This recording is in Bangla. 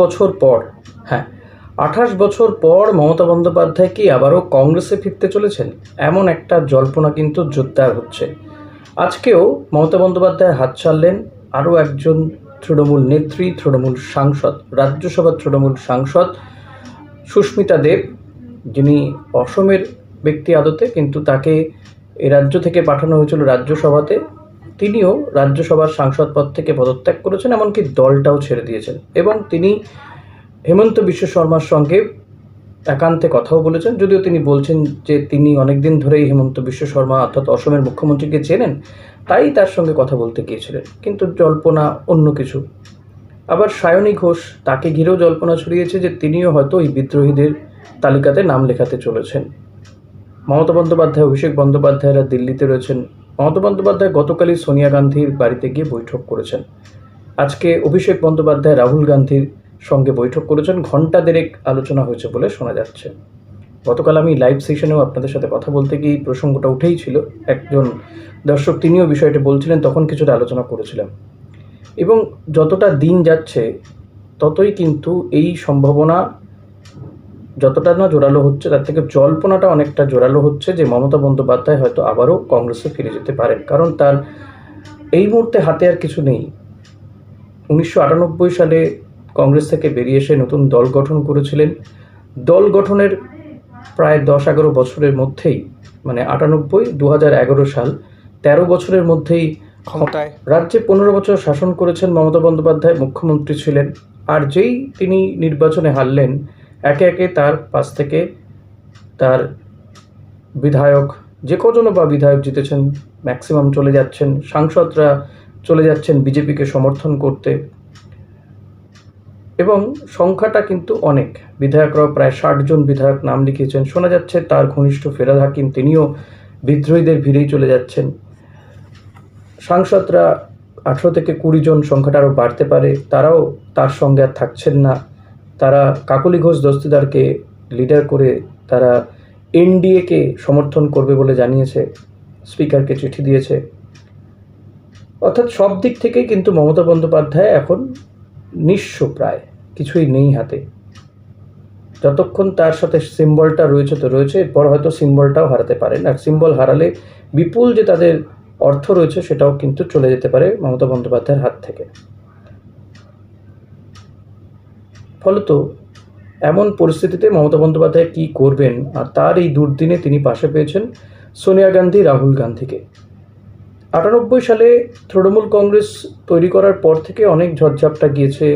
বছর পর, হ্যাঁ, বছর পর মমতা বন্দ্যোপাধ্যায় কি আবারও কংগ্রেসে ফিরতে চলেছেন, এমন একটা জল্পনা কিন্তু জোরদার হচ্ছে। আজকেও মমতা বন্দ্যোপাধ্যায় হাত ছাড়লেন আরও একজন তৃণমূল নেত্রী, তৃণমূল সাংসদ, রাজ্যসভার তৃণমূল সাংসদ সুস্মিতা দেব, যিনি অসমের ব্যক্তি আদতে, কিন্তু তাকে এ রাজ্য থেকে পাঠানো হয়েছিল রাজ্যসভাতে। তিনিও রাজ্যসভার সাংসদ পদ থেকে পদত্যাগ করেছেন, এমনকি দলটাও ছেড়ে দিয়েছেন, এবং তিনি হেমন্ত বিশ্ব শর্মার সঙ্গে একান্তে কথাও বলেছেন। যদিও তিনি বলছেন যে তিনি অনেকদিন ধরেই হেমন্ত বিশ্ব শর্মা অর্থাৎ অসমের মুখ্যমন্ত্রীকে চেনেন, তাই তার সঙ্গে কথা বলতে গিয়েছিলেন, কিন্তু জল্পনা অন্য কিছু। আবার সায়নী ঘোষ, তাকে ঘিরেও জল্পনা ছড়িয়েছে যে তিনিও হয়তো এই বিদ্রোহীদের তালিকাতে নাম লেখাতে চলেছেন। মমতা বন্দ্যোপাধ্যায়, অভিষেক বন্দ্যোপাধ্যায়রা দিল্লিতে রয়েছেন। মমতা বন্দ্যোপাধ্যায় গতকালই সোনিয়া গান্ধীর বাড়িতে গিয়ে বৈঠক করেছেন। আজকে অভিষেক বন্দ্যোপাধ্যায় রাহুল গান্ধীর সঙ্গে বৈঠক করেছেন। ঘণ্টা দেড়েক আলোচনা হয়েছে বলে শোনা যাচ্ছে। গতকাল আমি লাইভ সেশনেও আপনাদের সাথে কথা বলতে গিয়ে এই প্রসঙ্গটা উঠেই ছিল। একজন দর্শক তিনিও বিষয়টি বলছিলেন, তখন কিছুটা আলোচনা করেছিলাম। এবং যতটা দিন যাচ্ছে ততই কিন্তু এই সম্ভাবনা যতটা না জোরালো হচ্ছে, তার থেকে জল্পনাটা অনেকটা জোরালো হচ্ছে যে মমতা বন্দ্যোপাধ্যায় হয়তো আবারও কংগ্রেসে ফিরে যেতে পারেন। কারণ তার এই মুহূর্তে হাতে আর কিছু নেই। 1998 সালে কংগ্রেস থেকে বেরিয়ে এসে নতুন দল গঠন করেছিলেন। দল গঠনের প্রায় 10-11 বছরের মধ্যেই, মানে 98, 2011 সাল, 13 বছরের মধ্যেই ক্ষমতায় রাজ্যে 15 বছর শাসন করেছেন মমতা বন্দ্যোপাধ্যায়, মুখ্যমন্ত্রী ছিলেন। আর যেই তিনি নির্বাচনে হারলেন, একে একে তার পাশ থেকে তার বিধায়ক, যে কজনও বা বিধায়ক জিতেছেন, ম্যাক্সিমাম চলে যাচ্ছেন, সাংসদরা চলে যাচ্ছেন বিজেপিকে সমর্থন করতে, এবং সংখ্যাটা কিন্তু অনেক। বিধায়করাও প্রায় 60 জন বিধায়ক নাম লিখিয়েছেন। শোনা যাচ্ছে তার ঘনিষ্ঠ ফেরাদ হাকিম, তিনিও বিদ্রোহীদের ভিড়েই চলে যাচ্ছেন। সাংসদরা 18 থেকে 20 জন, সংখ্যাটা আরও বাড়তে পারে, তারাও তার সঙ্গে আর থাকছেন না। তারা কাকলি ঘোষ দস্তিদারকে লিডার করে তারা এনডিএকে সমর্থন করবে বলে জানিয়েছে, স্পিকারকে চিঠি দিয়েছে। অর্থাৎ সব দিক থেকেই কিন্তু মমতা বন্দ্যোপাধ্যায় এখন নিঃস্ব, প্রায় কিছুই নেই হাতে। যতক্ষণ তার সাথে সিম্বলটা রয়েছে তো রয়েছে, এরপর হয়তো সিম্বলটাও হারাতে পারেন। আর সিম্বল হারালে বিপুল যে তাদের অর্থ রয়েছে সেটাও কিন্তু চলে যেতে পারে মমতা বন্দ্যোপাধ্যায়ের হাত থেকে। ফলত এমন পরিস্থিতিতে মমতা বন্দ্যোপাধ্যায় কী করবেন, আর তার এই দুর্দিনে তিনি পাশে পেয়েছেন সোনিয়া গান্ধী, রাহুল গান্ধীকে। 98 সালে তৃণমূল কংগ্রেস তৈরি করার পর থেকে অনেক ঝড়ঝাপটা গিয়েছে।